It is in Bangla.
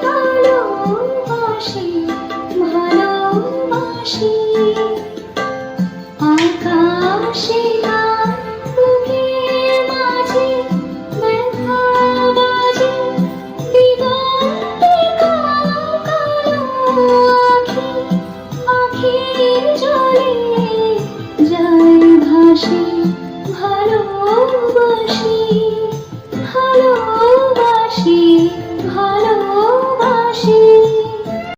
ভালোবাসি, ভালোবাসি। আকাশে গান, বুকের মাঝে ব্যথা বাজে, দিগন্তে কালো কালো আঁখি, আঁখির জলে যায় ভাসি। ভালোবাসি, ভালোবাসি, ভালোবাসি।